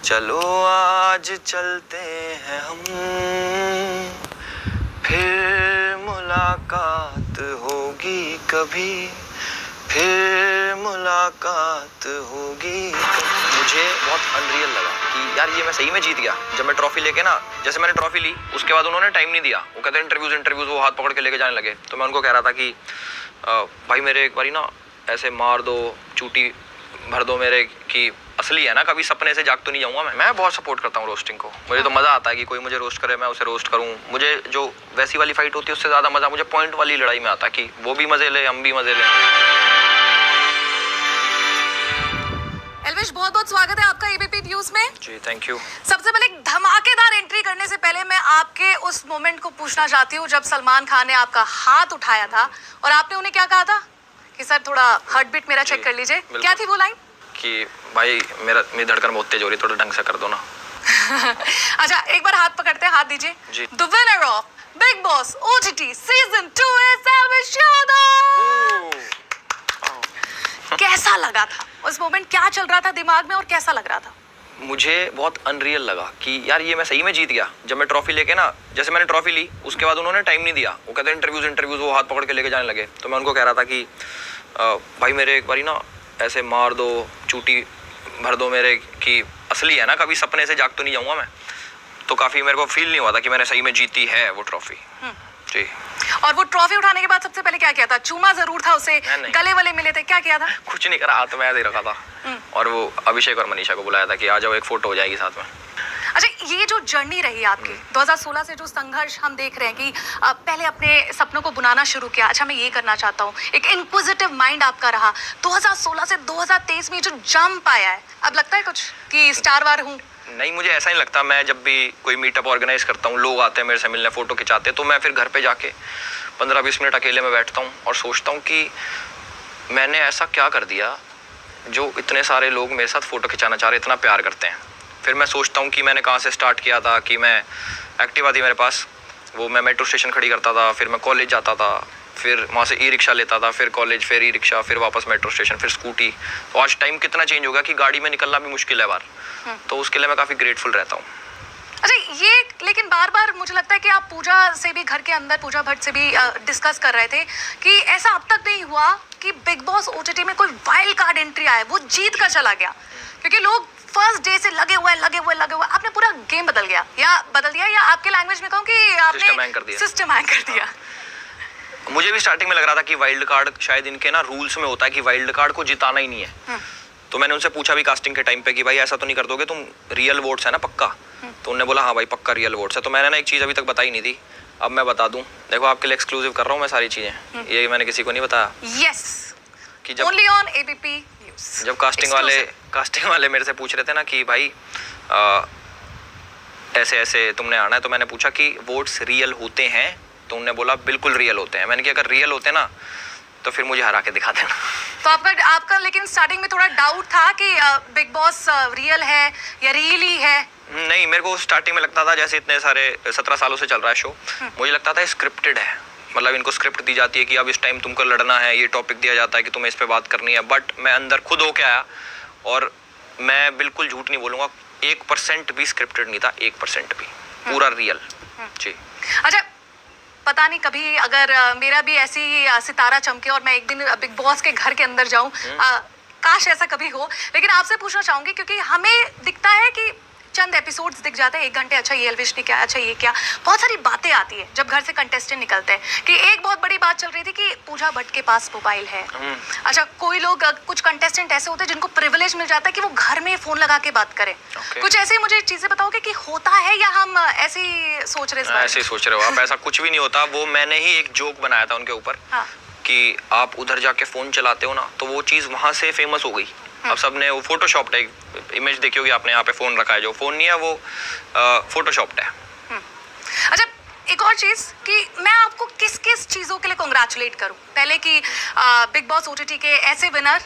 चलो आज चलते हैं हम, फिर मुलाकात होगी कभी, फिर मुलाकात होगी। मुझे बहुत अनरियल लगा कि यार ये मैं सही में जीत गया। जब मैं ट्रॉफी लेके ना, जैसे मैंने ट्रॉफी ली उसके बाद उन्होंने टाइम नहीं दिया, वो कहते हैं इंटरव्यूज वो हाथ पकड़ के लेके जाने लगे। तो मैं उनको कह रहा था कि भाई मेरे एक बारी ना ऐसे मार दो, चूटी भर दो मेरे कि असली है ना, कभी सपने से जाग तो नहीं जाऊंगा। मैं बहुत सपोर्ट करता हूँ रोस्टिंग को। मुझे तो मज़ा आता है कि कोई मुझे रोस्ट करे, मैं उसे रोस्ट करूँ। मुझे जो वैसी वाली फाइट होती है उससे ज़्यादा मज़ा मुझे पॉइंट वाली लड़ाई में आता है कि वो भी मज़े ले, हम भी मज़े लें। एल्विश, बहुत बहुत स्वागत है आपका एबीपी न्यूज में। जी थैंक यू। सबसे पहले एक धमाकेदार एंट्री करने से पहले मैं आपके उस मोमेंट को पूछना चाहती हूँ जब सलमान खान ने आपका हाथ उठाया था और आपने उन्हें क्या कहा था कि सर थोड़ा हार्ट बीट मेरा चेक कर लीजिए। क्या थी वो लाइन? कि भाई मेरी धड़कन बहुत तेज हो रही है, थोड़ा ढंग से कर दो ना। अच्छा, एक बार हाथ पकड़ते हैं, हाथ दीजिए। The winner of big boss OTT season 2 is Elvish Yadav. कैसा लगा था उस मोमेंट? क्या चल रहा था दिमाग में और कैसा लग रहा था? मुझे बहुत अनरियल लगा कि यार ये मैं सही में जीत गया। जब मैं ट्रॉफी लेके ना, जैसे मैंने ट्रॉफी ली उसके बाद उन्होंने टाइम नहीं दिया, वो कहते हैं इंटरव्यूज वो हाथ पकड़ के लेके जाने लगे। तो मैं उनको कह रहा था कि भाई मेरे एक बारी ना ऐसे मार दो, चूटी भर दो मेरे कि असली है ना, कभी सपने से जाग तो नहीं जाऊंगा मैं। तो काफ़ी मेरे को फील नहीं हुआ था कि मैंने सही में जीती है वो ट्रॉफी। जी। और वो ट्रॉफी उठाने के बाद सबसे पहले क्या किया था? चूमा जरूर था उसे, गले वाले मिले थे, क्या किया था? कुछ नहीं करा, हाथ में ऐसे ही रखा था और वो अभिषेक और मनीषा को बुलाया था कि आ जाओ एक फोटो हो जाएगी साथ में। अच्छा, ये जो जर्नी रही आपकी 2016 से, जो संघर्ष हम देख रहे हैं कि पहले अपने सपनों को बुनाना शुरू किया, अच्छा मैं ये करना चाहता हूँ, एक इंक्विजिटिव माइंड आपका रहा। 2016 से 2023 में जो जंप आया है, अब लगता है कुछ कि स्टार वार हूँ? नहीं, मुझे ऐसा नहीं लगता। मैं जब भी कोई मीटअप ऑर्गेनाइज करता हूँ, लोग आते हैं मेरे से मिलने, फ़ोटो खिंचाते हैं, तो मैं फिर घर पे जाके 15-20 मिनट अकेले में बैठता हूँ और सोचता हूँ कि मैंने ऐसा क्या कर दिया जो इतने सारे लोग मेरे साथ फ़ोटो खिंचाना चाह रहे, इतना प्यार करते हैं। फिर मैं सोचता हूँ कि मैंने कहाँ से स्टार्ट किया था, कि मैं एक्टिवा थी मेरे पास, वो मैं मेट्रो स्टेशन खड़ी करता था, फिर मैं कॉलेज जाता था, फिर वहाँ से ई-रिक्शा लेता था, फिर कॉलेज, फिर ई-रिक्शा, फिर वापस मेट्रो स्टेशन, फिर स्कूटी। तो आज टाइम कितना चेंज हो गया कि गाड़ी में निकलना भी मुश्किल है बाहर। तो उसके लिए मैं काफ़ी ग्रेटफुल रहता हूँ। अच्छा, ये लेकिन बार बार मुझे लगता है कि आप पूजा से भी, घर के अंदर पूजा भट्ट से भी डिस्कस कर रहे थे कि ऐसा अब तक नहीं हुआ कि बिग बॉस ओटीटी में कोई वाइल्ड कार्ड एंट्री आए, वो जीत कर चला गया, क्योंकि लोग फर्स्ट डे से लगे हुए। आपने पूरा गेम बदल दिया, या आपके लैंग्वेज में कहूँ कि आपने सिस्टम हैंग कर दिया। मुझे भी स्टार्टिंग में लग रहा था कि वाइल्ड कार्ड शायद इनके ना रूल्स में होता है कि वाइल्ड कार्ड को जिताना ही नहीं है। तो मैंने उनसे पूछा भी कास्टिंग के टाइम पे कि भाई ऐसा तो नहीं कर दोगे तुम, रियल वोट्स है ना पक्का? तो उन्होंने बोला हाँ भाई पक्का रियल वोट्स है। तो मैंने ना एक चीज़ अभी तक बताई नहीं थी, अब मैं बता दूं। देखो आपके लिए एक्सक्लूसिव कर रहा हूँ मैं सारी चीज़ें, ये मैंने किसी को नहीं बताया। यस, कि जब ओनली ऑन एबीपी न्यूज़। जब कास्टिंग वाले मेरे से पूछ रहे थे ना कि भाई ऐसे ऐसे तुमने आना है, तो मैंने पूछा कि वोट्स रियल होते हैं? तो उन्होंने बोला बिल्कुल रियल होते हैं। मैंने कहा अगर रियल होते ना तो फिर मुझे हरा के दिखा देना। तो आपका लेकिन स्टार्टिंग में थोड़ा डाउट था कि बिग बॉस रियल है या रियली है? नहीं, मेरे को स्टार्टिंग में लगता था, जैसे इतने सारे 17 सालों से चल रहा है शो, मुझे लगता था स्क्रिप्टेड है। मतलब इनको स्क्रिप्ट दी जाती है कि अब इस टाइम तुमको लड़ना है, ये टॉपिक दिया जाता है कि तुम्हें इस पे बात करनी है। बट मैं अंदर खुद होके आया और मैं बिल्कुल झूठ नहीं बोलूँगा, 1% भी स्क्रिप्टेड नहीं था, 1% भी, पूरा रियल। जी। अच्छा, पता नहीं कभी अगर मेरा भी ऐसी सितारा चमके और मैं एक दिन बिग बॉस के घर के अंदर जाऊं, काश ऐसा कभी हो। लेकिन आपसे पूछना चाहूंगी, क्योंकि हमें दिखता है कि चंद एपिसोड्स दिख जाते हैं, 1 घंटे, अच्छा ये एल्विश ने क्या, अच्छा ये क्या, बहुत सारी बातें आती है जब घर से कंटेस्टेंट निकलते हैं। कि एक बहुत बड़ी बात चल रही थी कि पूजा भट्ट के पास मोबाइल है। अच्छा, कोई लोग, कुछ कंटेस्टेंट ऐसे होते हैं जिनको प्रिविलेज मिल जाता है कि वो घर में फोन लगा के बात करें। कुछ ऐसी मुझे चीजें बताओगे कि होता है या हम ऐसे ही सोच रहे हैं? ऐसे ही सोच रहे हो आप, ऐसा कुछ भी नहीं होता। वो मैंने ही एक जोक बनाया था उनके ऊपर कि आप उधर जाके फोन चलाते हो ना, तो वो चीज वहां से फेमस हो गई। अब सबने वो फोटोशॉप्ड है, इमेज देखी होगी आपने, यहाँ पे फोन रखा है, जो फोन नहीं है वो फोटोशॉप्ड है। अच्छा, एक और चीज कि मैं आपको किस किस चीजों के लिए कांग्रेचुलेट करूं? पहले कि बिग बॉस ओटीटी के ऐसे विनर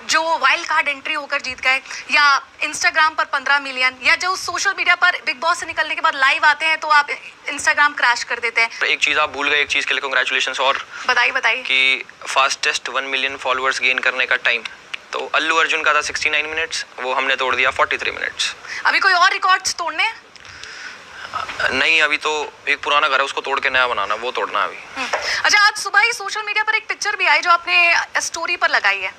जो वाइल्ड कार्ड एंट्री होकर जीत गए, या इंस्टाग्राम पर 15 मिलियन, या जो सोशल मीडिया पर बिग बॉस से निकलने के बाद लाइव आते हैं तो आप इंस्टाग्राम क्रैश कर देते हैं। तो एक चीज आप भूल गए, एक चीज के लिए कांग्रेचुलेशंस और बताइए कि फास्टेस्ट 1 मिलियन फॉलोअर्स गेन करने का टाइम तो अल्लू अर्जुन का था 69 मिनट्स, वो हमने तोड़ दिया 43 मिनट्स। अभी कोई और रिकॉर्ड्स तोड़ने हैं? नहीं, अभी तो एक पुराना घर है उसको तोड़ के नया बनाना, वो तोड़ना है अभी। अच्छा, आज सुबह ही सोशल मीडिया पर एक पिक्चर भी आई जो आपने स्टोरी पर लगाई है।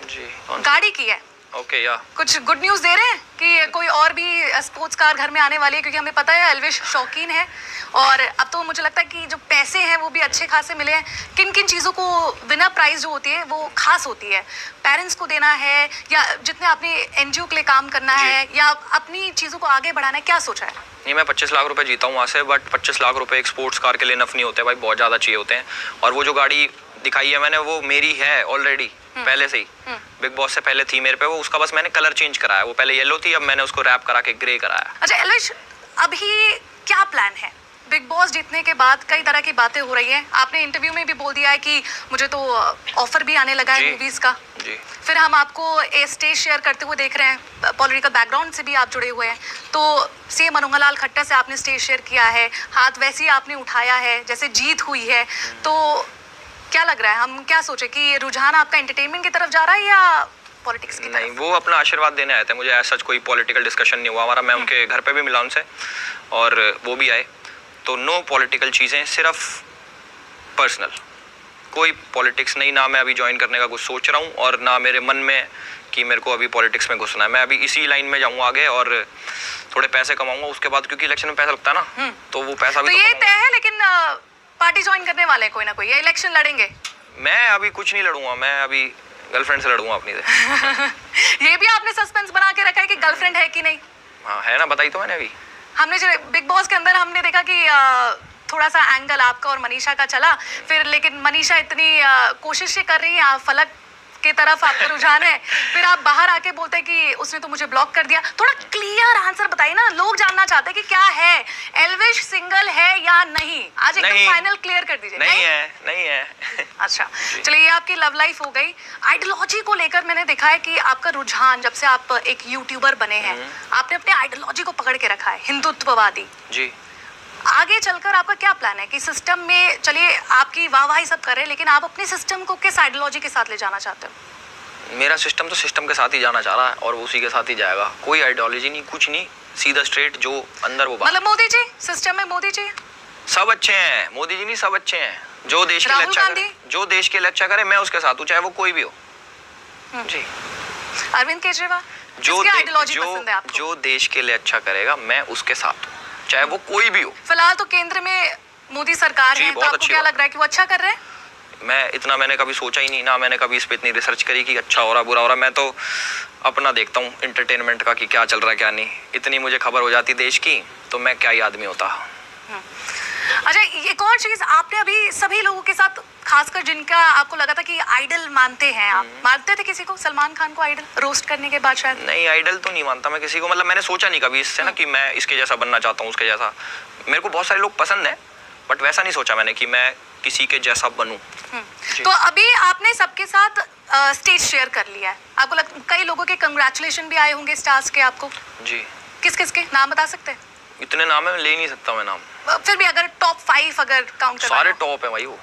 जी, गाड़ी की है। ओके, या कुछ गुड न्यूज़ दे रहे हैं कि कोई और भी स्पोर्ट्स कार घर में आने वाली है, क्योंकि हमें पता है एल्विश शौकीन है और अब तो मुझे लगता है कि जो पैसे हैं वो भी अच्छे खासे मिले हैं। किन किन चीज़ों को विनर प्राइज जो होती है वो खास होती है, पेरेंट्स को देना है या जितने अपने एनजीओ के लिए काम करना है या अपनी चीज़ों को आगे बढ़ाना है, क्या सोचा है? नहीं, मैं 25 लाख रुपए जीता हूँ वहाँ से, बट 25 लाख रुपए एक स्पोर्ट्स कार के लिए नफ नहीं होते भाई, बहुत ज़्यादा चाहिए होते हैं। और वो जो गाड़ी दिखाई है मैंने, वो मेरी है ऑलरेडी पहले से ही, बिग बॉस से पहले थी मेरे पे वो, उसका बस मैंने कलर चेंज कराया। वो पहले येलो थी, अब मैंने उसको रैप करा के ग्रे कराया। अच्छा एल्विश, अभी क्या प्लान है? बिग बॉस जीतने के बाद कई तरह की बातें हो रही हैं, आपने इंटरव्यू में भी बोल दिया है कि मुझे तो ऑफर भी आने लगा है मूवीज का। जी। फिर हम आपको स्टेज शेयर करते हुए देख रहे हैं, पॉलिटिकल बैकग्राउंड से भी आप जुड़े हुए हैं, तो सीएम मनोहर लाल खट्टर से आपने स्टेज शेयर किया है, हाथ वैसे ही आपने उठाया है जैसे जीत हुई है। तो क्या लग रहा है, हम क्या सोचे कि रुझान आपका एंटरटेनमेंट की तरफ जा रहा है या पॉलिटिक्स की तरफ? नहीं, वो अपना आशीर्वाद देने आए थे, मुझे ऐसा कोई पॉलिटिकल डिस्कशन नहीं हुआ हमारा। मैं उनके घर पे भी मिला उनसे और वो भी आए, तो नो पॉलिटिकल चीज़ें, सिर्फ पर्सनल, कोई पॉलिटिक्स नहीं। ना मैं अभी ज्वाइन करने का कुछ सोच रहा हूँ और ना मेरे मन में कि मेरे को अभी पॉलिटिक्स में घुसना है। मैं अभी इसी लाइन में जाऊँगा आगे और थोड़े पैसे कमाऊंगा उसके बाद, क्योंकि इलेक्शन में पैसा लगता है ना, तो वो पैसा भी तो ये तय है। लेकिन पार्टी ज्वाइन करने वाले हैं कोई ना कोई, या इलेक्शन लड़ेंगे? मैं अभी कुछ नहीं लड़ूंगा, मैं अभी गर्लफ्रेंड से लड़ूंगा अपनी से। ये भी आपने सस्पेंस बना के रखा है कि गर्लफ्रेंड है कि नहीं? हाँ है ना, बताई तो मैंने अभी। हमने जो बिग बॉस के अंदर हमने देखा कि थोड़ा सा एंगल आपका और मनीषा का चला, फिर लेकिन मनीषा इतनी कोशिशें कर रही है, फलक की तरफ आपका रुझान है, फिर आप बाहर आके बोलते हैं कि उसने तो मुझे ब्लॉक कर दिया। थोड़ा क्लियर आंसर बताइए ना, लोग जानना चाहते हैं कि क्या है, एल्विश सिंगल है या नहीं? आज एकदम फाइनल क्लियर कर दीजिए। नहीं है। अच्छा चलिए, ये आपकी लव लाइफ हो गई। आइडियोलॉजी को लेकर मैंने देखा है कि आपका रुझान, जब से आप एक यूट्यूबर बने हैं, आपने अपने आइडियोलॉजी को पकड़ के रखा है, हिंदुत्ववादी। जी। आगे चलकर आपका क्या प्लान है कि सिस्टम में, चलिए आपकी वाहवाही सब कर रहे हैं, लेकिन आप अपने सिस्टम को किस आइडियोलॉजी के साथ ले जाना चाहते हो? मेरा सिस्टम तो सिस्टम के साथ ही जाना चाह रहा है और उसी के साथ ही जाएगा, कोई आइडियोलॉजी नहीं, कुछ नहीं, सीधा स्ट्रेट जो अंदर वो बात। मतलब मोदी जी, सिस्टम में मोदी जी सब अच्छे हैं, मोदी जी नहीं सब अच्छे हैं, जो देश के लिए राहुल अच्छा गांधी? करे, जो देश के लिए अच्छा करे मैं उसके साथ हूँ, चाहे वो कोई भी हो। जी। अरविंद केजरीवाल, जो किसकी आइडियोलॉजी पसंद है आपको? जो देश के लिए अच्छा करेगा मैं उसके साथ हूँ, चाहे वो कोई भी हो। फिलहाल तो केंद्र में मोदी सरकार है, तो आपको क्या लग रहा है कि वो अच्छा कर रहे हैं? मैंने कभी सोचा ही नहीं, ना मैंने कभी इस पे इतनी रिसर्च करी कि अच्छा हो रहा बुरा हो रहा। मैं तो अपना देखता हूँ एंटरटेनमेंट का कि क्या चल रहा है क्या नहीं, इतनी मुझे खबर हो जाती देश की तो मैं क्या ही आदमी होता। अच्छा, एक और चीज, आपने अभी सभी लोगों के साथ, खासकर जिनका आपको लगा था कि आइडल मानते हैं, आप मानते थे किसी को? सलमान खान को आइडल रोस्ट करने के बाद शायद? नहीं, आइडल तो नहीं मानता मैं किसी को, मतलब मैंने सोचा नहीं कभी इससे ना कि मैं इसके जैसा बनना चाहता हूँ, उसके जैसा। मेरे को बहुत सारे लोग पसंद है, बट वैसा नहीं सोचा मैंने कि मैं किसी के जैसा बनूं। तो अभी आपने सबके साथ स्टेज शेयर कर लिया है, आपको कई लोगों के कंग्रेचुलेशन भी आए होंगे स्टार्स के आपको। जी। किस किस के नाम बता सकते हैं? इतने नाम है, ले ही नहीं सकता मैं नाम। फिर भी अगर टॉप 5 अगर काउंट करना, सारे टॉप है भाई वो।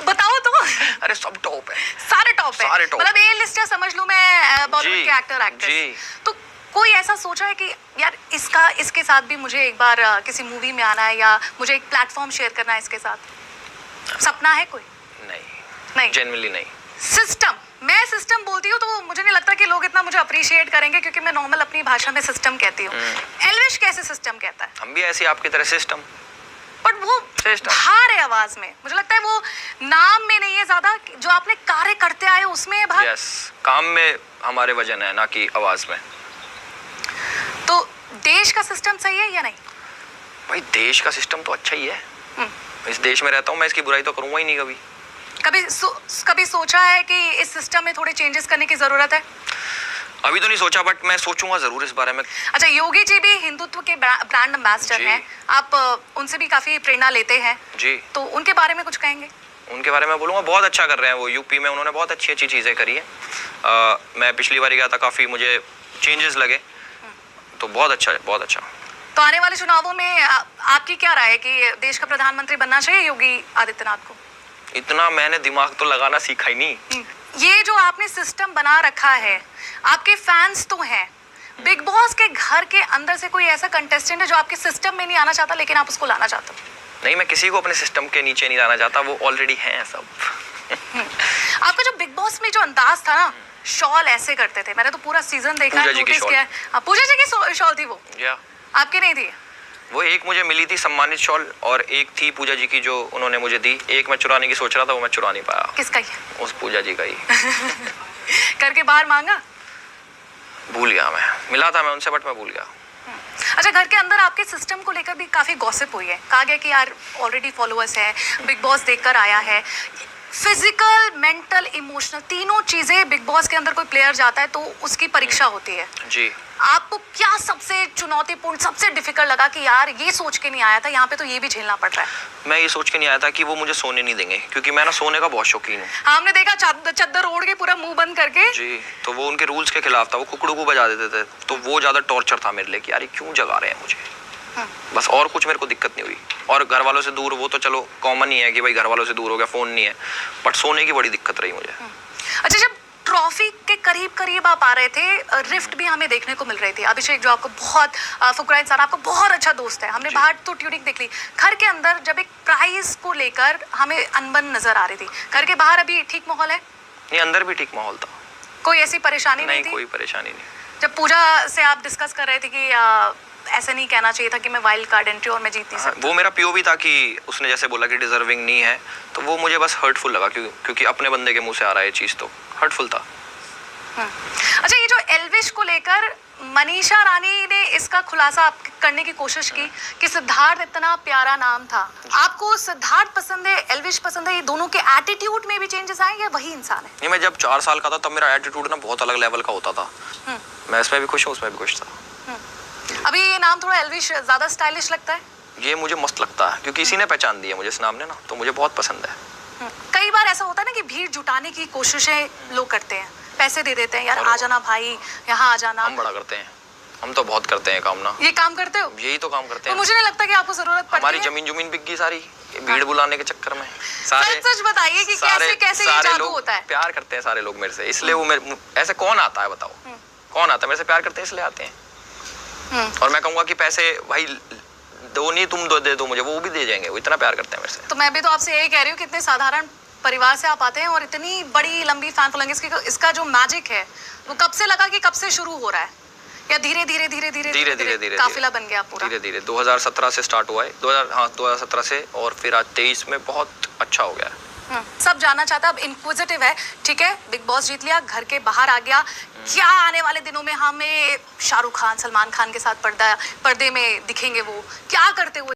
बताओ तो। अरे सब टॉप है, सारे टॉप है, सारे टॉप। मतलब ए लिस्ट है समझ लूं मैं बॉलीवुड के एक्टर एक्ट्रेस। तो कोई ऐसा सोचा है कि यार इसके साथ भी मुझे एक बार किसी मूवी में आना है या मुझे एक प्लेटफॉर्म शेयर करना है इसके साथ? सपना है कोई? नहीं, जेन्युइनली नहीं। मैं सिस्टम बोलती हूँ तो मुझे नहीं लगता कि लोग इतना मुझे अप्रिशिएट करेंगे, क्योंकि मैं नॉर्मल अपनी भाषा में सिस्टम कहती हूँ। एल्विश कैसे सिस्टम कहता है? हम भी ऐसे आपकी तरह सिस्टम, बट वो बाहर है आवाज में, मुझे लगता है वो नाम में नहीं है ज्यादा, जो आपने कार्य करते आए उसमें है बाहर। यस, काम में हमारे वजन है, ना कि आवाज में। तो देश का सिस्टम सही है या नहीं? भाई देश का सिस्टम तो अच्छा ही है, इस देश में रहता हूँ मैं, इसकी बुराई तो करूंगा ही नहीं कभी। कभी सोचा है कि इस सिस्टम में थोड़े चेंजेस करने की जरूरत है? अभी तो नहीं सोचा, बट मैं सोचूंगा जरूर इस बारे में। अच्छा, योगी जी भी हिंदुत्व के ब्रांड एम्बेसडर हैं, आप उनसे भी काफी प्रेरणा लेते हैं जी, तो उनके बारे में कुछ कहेंगे? उनके बारे में बोलूँगा, बहुत अच्छा कर रहे हैं वो, यूपी में उन्होंने बहुत अच्छी अच्छी चीज़ें करी है। मैं पिछली बार गया था, काफ़ी मुझे चेंजेस लगे, तो बहुत अच्छा है, बहुत अच्छा। तो आने वाले चुनावों में आपकी क्या राय है कि देश का प्रधानमंत्री बनना चाहिए योगी आदित्यनाथ को? इतना मैंने दिमाग तो लगाना सीखा ही नहीं, ये जो आपने सिस्टम बना रखा है, आपके फैंस तो हैं, बिग बॉस के घर के अंदर से कोई ऐसा कंटेस्टेंट है जो आपके सिस्टम में नहीं आना चाहता लेकिन आप उसको लाना चाहते हो? नहीं, मैं किसी को अपने सिस्टम के नीचे नहीं लाना चाहता, वो ऑलरेडी हैं सब। आपका जो बिग बॉस में जो अंदाज था ना, शॉल ऐसे करते थे, मैंने तो पूरा सीजन देखा है, पूजा जी की नोटिस शॉल। किया है। हाँ, पूजा जी की शॉल थी वो, या आपकी नहीं थी? वो एक मुझे मिली थी सम्मानित शॉल, और एक थी पूजा जी की जो उन्होंने मुझे दी। एक मैं चुराने की सोच रहा था, वो मैं चुरा नहीं पाया। किसका ही? उस पूजा जी का ही। करके बाहर मांगा? भूल गया मैं, मिला था मैं उनसे, बट मैं भूल गया। अच्छा, घर के अंदर आपके सिस्टम को लेकर भी काफी गॉसिप हुई है, कहा गया कि यार ऑलरेडी फॉलोअर्स है, बिग बॉस देखकर आया है, फिजिकल, मेंटल, इमोशनल, तीनों चीजें बिग बॉस के अंदर कोई प्लेयर जाता है तो उसकी परीक्षा होती है। जी। आपको क्या सबसे चुनौतीपूर्ण, सबसे डिफिकल्ट लगा कि यार ये सोच के नहीं आया था, यहाँ पे तो ये भी झेलना पड़ रहा है? मैं ये सोच के नहीं आया था कि वो मुझे सोने नहीं देंगे, क्योंकि मैं ना सोने का बहुत शौकीन हूँ। हमने देखा चद्दर ओढ़ के पूरा मुंह बंद करके। जी, तो वो उनके रूल्स के खिलाफ था, वो कुकड़ू को बजा देते थे, तो वो ज्यादा टॉर्चर था मेरे लिए कि यार ये क्यों जगा रहे हैं मुझे। बस, और कुछ मेरे को दिक्कत नहीं हुई। और घर वालों से दूर, वो तो चलो कॉमन ही है कि भाई घर वालों से दूर हो गया, फोन नहीं है, बट सोने की बड़ी दिक्कत रही मुझे। अच्छा, जब ट्रॉफी के करीब करीब आप आ रहे थे, रिफ्ट भी हमें देखने को मिल रही थी। अभिषेक जो आपको बहुत फुकरा इंसान, आपका बहुत अच्छा दोस्त है, हमने बाहर तो ट्यूनिक देख ली, घर के अंदर जब एक प्राइज को लेकर हमें अनबन नजर आ रही थी, घर के बाहर अभी ठीक माहौल है? नहीं, अंदर भी ठीक माहौल था, कोई ऐसी परेशानी नहीं थी? कोई परेशानी नहीं। जब पूजा से आप डिस्कस कर रहे थे कि ऐसे नहीं कहना चाहिए था कि मैं वाइल्ड कार्ड एंट्री और मैं जीत नहीं सकता, वो मेरा पीओवी था कि उसने जैसे बोला कि डिजर्विंग नहीं है, तो वो मुझे बस हर्टफुल लगा, क्योंकि अपने बंदे के मुंह से आ रहा है ये चीज़, तो हर्टफुल था। अच्छा, ये जो एल्विश को लेकर मनीषा रानी ने इसका खुलासा करने की कोशिश की कि सिद्धार्थ इतना प्यारा नाम था, आपको सिद्धार्थ पसंद है, एल्विश पसंद है, ये दोनों के एटीट्यूड में भी चेंजेस आए या वही इंसान है? नहीं, मैं जब 4 साल का था तब मेरा एटीट्यूड ना बहुत अलग लेवल का होता था। मैं इसमें भी खुश हूँ, उसमें भी खुश था। अभी ये नाम थोड़ा एल्विश ज्यादा स्टाइलिश लगता है? ये मुझे मस्त लगता है, क्योंकि इसी ने पहचान दी है मुझे इस नाम ने ना, तो मुझे बहुत पसंद है। कई बार ऐसा होता है ना कि भीड़ जुटाने की कोशिशें लोग करते हैं, पैसे दे देते हैं, यार आ जाना भाई, यहाँ आ जाना। हम बड़ा करते हैं, हम तो बहुत करते हैं काम ना। ये काम करते हो? यही तो काम करते तो हैं। मुझे नहीं लगता कि आपको जरूरत पड़ती हमारी है। जमीन बिक गई सारी, ये भीड़ बुलाने के चक्कर में। सच बताइए कि कैसे ये जादू होता है? प्यार करते हैं सारे लोग मेरे से, इसलिए वो मेरे ऐसे कौन आता है बताओ, कौन आता है मेरे से? प्यार करते हैं इसलिए आते हैं। और मैं कहूंगा कि पैसे भाई दो नहीं, तुम दे दो मुझे, वो भी दे जाएंगे, वो इतना प्यार करते हैं मेरे से। तो मैं भी तो आपसे यही कह रही हूँ, कितने साधारण परिवार से आप आते हैं और इतनी बड़ी लंबी फैन फॉलोइंग, इसका जो मैजिक है वो कब से लगा कि कब से शुरू हो रहा है, या धीरे धीरे काफिला बन गया पूरा? धीरे धीरे 2017 से स्टार्ट हुआ है, 2017 से, और फिर आज 23 में बहुत अच्छा हो गया है। सब जानना चाहता है, अब इंक्विजिटिव है, ठीक है, बिग बॉस जीत लिया, घर के बाहर आ गया, क्या आने वाले दिनों में हमें शाहरुख खान, सलमान खान के साथ पर्दे में दिखेंगे, वो क्या करते हुए